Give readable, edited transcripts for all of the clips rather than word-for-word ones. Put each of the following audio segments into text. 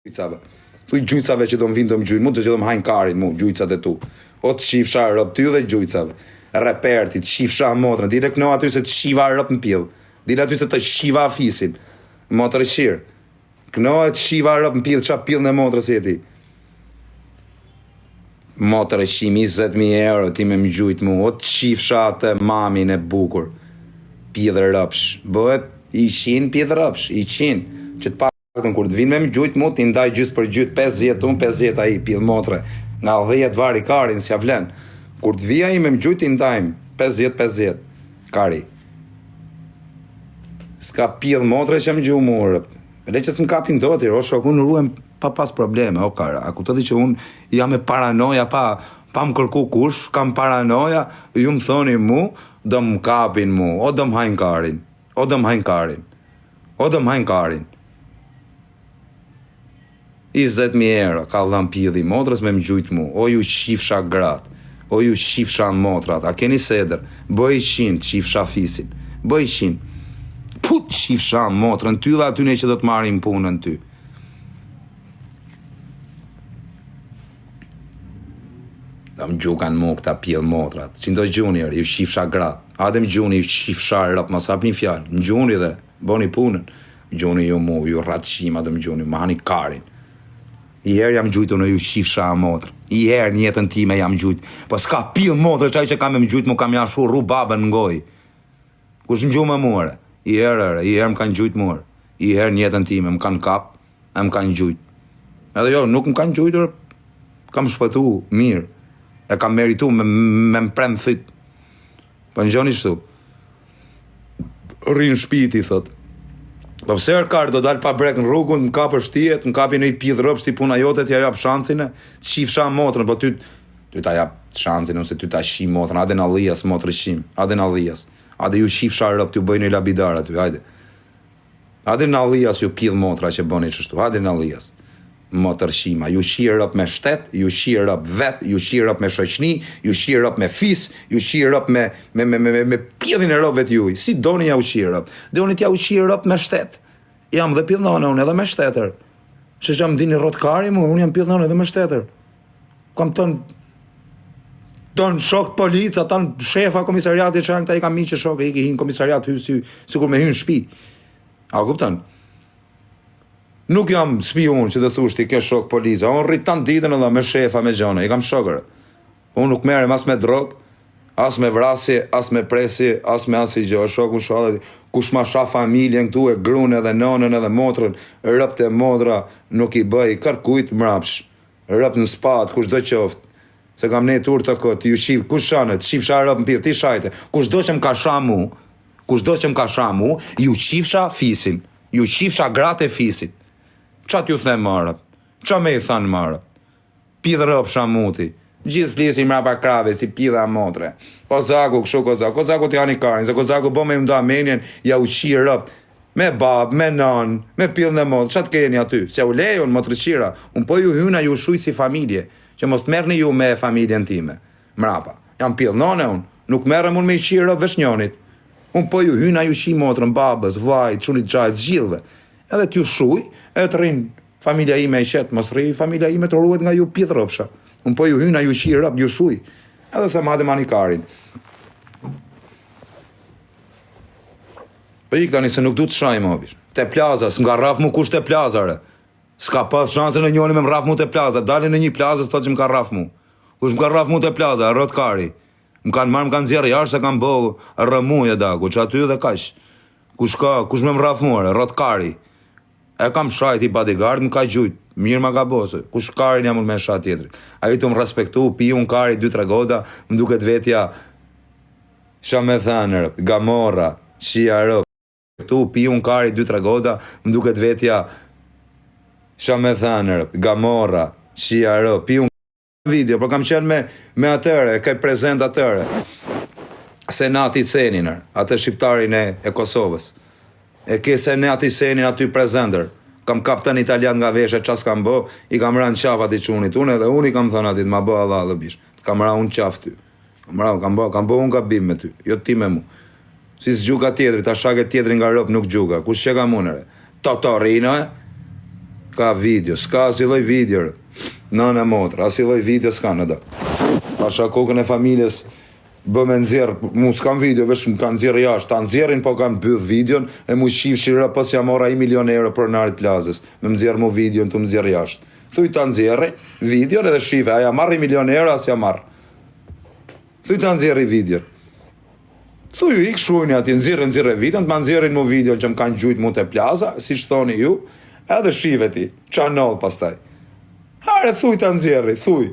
gjujcave. Thuj gjujcave që do më vinë do më gjujnë, mu të që do më hajnë karin mu, gjujcat e tu. O të shifsha rëp ty dhe gjujcave. Repertit, shifsha motrën, dile këno aty se të shiva rëp në pjellë. Dile aty se të shiva fisin. Motrë e shirë. Këno e të shiva rëp në pjellë, qa pjellë në motrës jeti. Motrë e shim 20.000 euro ti me më gjujt mu. O të shifsha të mamin e bukur. Pjellë rëpsh. Bëhet i qinë pjellë rëpsh, i qinë. Që të kur të vinë me më gjujt mu, ti ndaj gjysë për gjyt 50 unë, 50 aji, pjellë motre. Nga 10 vari karin, s'ja vlen. Kur të vija i me më gjujt, ti ndajmë 50-50 kari. S'ka pjellë motre që më gjuj mu. Le që s'm kapin do t'i, o shok, unë ruhem pa pas probleme, o kara. A ku të di që unë jam e paranoja, pa më kërku kush, kam paranoja, ju më thoni mu, do më kapin mu, o do më hajnë karin, o do më hajnë karin, o do më hajnë karin. 20.000 euro ka dham pjellë i motrës me më gjujt mu. O ju shifsha gratë, o ju shifsha motrat, a keni seder, bëj qinë, shifsha fisin, bëj qinë. Put shifsha motrën, ty dhe aty ne që do të marim punën ty. Da më gjukan mu këta pjellë motrat, që ndo gjunir, ju shifsha gratë, adem gjuni ju shifsha rëp, mos hap një fjallë, në gjuni dhe, boni punën. Gjuni ju mu, ju ratëshim, adem gjuni, ma hani karin. I herë jam gjujtu në ju shifsha motrë. I herë në jetën time jam gjujt. Po s'ka pil motrë qaj që kam e më gjujt, mu kam jashu ru babën në goj. Kush më gjuj me muare? I herë më kanë gjujt muare. I herë në jetën time më kanë kap, e më kanë gjujt. Edhe jo, nuk më kanë gjujtur, kam shpëtu mirë. E kam meritu me më prem fit. Po në gjoni shtu. Rinë shpiti, thot. Po pse Erkar do dal pa brek në rrugën, më kapër shtijet, më kapi në i pjellë rëpsh si puna jote, t'ja jap shancine, të shifsha motrën, po ty ta jap shancine, ose ty ta shim motrën, ade në lijas motrë shim, ade në lijas, ade ju shifsha rëp, t'ju bëjnë i labidar aty, hajde. Ade në lijas ju pjellë motra që bëni qështu, ade në lijas, motrë shima, ju shirë rëp me shtet, ju shirë rëp vet, ju shirë rëp me shoqni, ju shirë rëp me fis, ju shirë rëp me pjellin e rëpve t'juj, si doni ja u shirë rëp, doni t'ja u shirë rëp me shtet. Jam dhe pjellnone unë edhe me shtetër. Që jam dini rotkari mu, unë jam pjellnone edhe me shtetër. Kam ton shok polica, ton shefa komisariati që janë këta i kam miqë shok, e i ki hinë komisariat hysi, sikur me hynë shpi. A kupton? Nuk jam spi unë që të thushti ke shok polica, unë rrit tanë ditën edhe me shefa, me gjone, i kam shokër. Unë nuk merem as me drog, as me vrasje, as me presje, as me as i gjë, shoku shohet, kush ma sha familjen këtu e grunë edhe nonën edhe motrën, rëpt e modra nuk i bëj kërkujt mrapsh, rëpt në spat, kush do qoftë, se kam ne tur të këtë, ju shif, kush shanet, shifsha rëpt në pjellë, ti shajte, kush do që më ka sha mu, ju shifsha fisin, ju shifsha gratë e fisit, qa t'ju them marët, qa me i thanë marët, pidhë rëp shamuti, gjithë flisin mrapa krave si pidha motre. Kozaku, kështu Kozaku t'ja një karin, se Kozaku bo me mda menjen, ja u qirë rëpt, me bab, me nan, me pidhën e motre, qatë keni aty, se u lejon motre qira, unë po ju hyna ju shuj si familje, që mos t'merni ju me familjen time, mrapa, jam pidhë nane unë, nuk merem unë me i qirë rëpt vesh njonit, unë po ju hyna ju shi motrën, babës, vaj, qunit gjajt, zgjilve, edhe t'ju shuj, edhe të rinë familja ime i qetë, mos rri familja ime të ruhet nga ju pidhë rëpsha. Unë po ju hyna ju qirë rëp, ju shuj. Edhe them hade mani karin. Po i këtani se nuk du të shaj më obish. Te plaza, s'nga raf mu kush te plazare. S'ka pas shansën e njoni me më raf mu te plaza. Dalin në një plaza s'to që më ka raf mu. Kush më ka raf mu te plaza, rot kari. Më kanë marrë, më kanë zjerë jashtë se kanë bëhë rëmuje daku, që aty dhe kash. Kush me më raf mu, rot kari. E kam shajt i bodyguard, më ka gjujt. Mirë ma ka bose, kush karin jam unë me shat tjetëri. A i të më respektu, pi unë kari 2-3 goda, më duket vetja shamethanër, gamora, shia rëp. Pi unë kari 2-3 goda, më duket vetja shamethanër, gamora, shia rëp. Pi unë video, por kam qenë me atëre, kaj prezent atëre. Senati Seninër, atë shqiptarin e Kosovës. E ke Senati Senin aty prezenter. Kam kapten italian nga veshe, qas kam bë, i kam rënë qafat i qunit unë, edhe unë i kam thënë atit, ma bë Allah dhe bish. Kam rënë unë qaf ty. Kam bë unë gabim me ty, jo ti me mu. Si s'gjuka tjetëri, ta shake tjetëri nga rëp nuk gjuka. Kush që kam unëre? Totorino, Ka video, s'ka asnjë lloj video. Nëna motra, asnjë lloj video s'ka në do. Pasha kokën e familjes bë me nxjerr, mu s'kam video, vesh më kanë nxjerr jashtë, ta nxjerrin po kanë mbyll videon e mu shif shira po s'ja mora 1 milion euro për narit plazës. Me nxjerr mu videon të nxjerr jashtë. Thuj ta nxjerri videon edhe shife, a ja marr 1 milion euro as ja marr. Thuj ta nxjerri videon. Thuj ik shkruajni aty, nxjerrë videon, të ma nxjerrin mu videon që më kanë gjujt mu te plaza, siç thoni ju, edhe shive ti, çanol pastaj. Hare thuj ta nxjerri, thuj.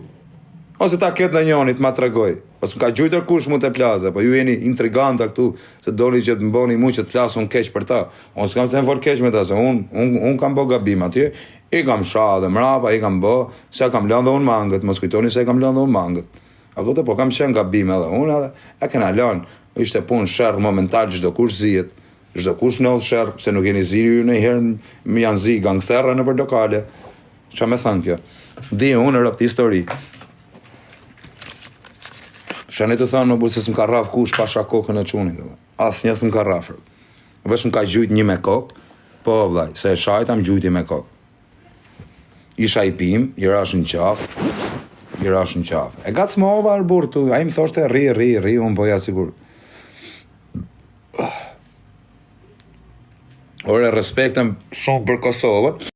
Ose ta ketë në njënit ma tregoj. Pas më ka gjujtër kush mu te plaza, po ju jeni intriganta këtu, se doni që të mboni mu që të flasun keq për ta. Unë s'kam se më fol keq me ta, se unë kam bë gabim atje, i kam sha dhe mrapa, i kam bë, se kam lënë dhe unë mangët, mos kujtoni se kam lënë dhe unë mangët. Akote po kam qenë gabim edhe unë edhe, e kena lënë, ishte punë shërë momental, çdo kush zihet, çdo kush në shërë, se nuk jeni ziri ju në herë, më janë zi gangsterë në për lokale. Qa me thënë kjo? Di unë rëpt histori. Shani të thënë në burë se s'm ka raf kush pasha kokën e qunit. Asë një s'm ka rafër. Vesh më ka gjujt një me kokë, po vllaj, se e shajta më gjujti me kokë. Isha i pim, i rash në qafë, E gatë s'mova arë burë tu, a i më thoshte ri, unë boja sigur. Ore, respektem shumë për Kosovën.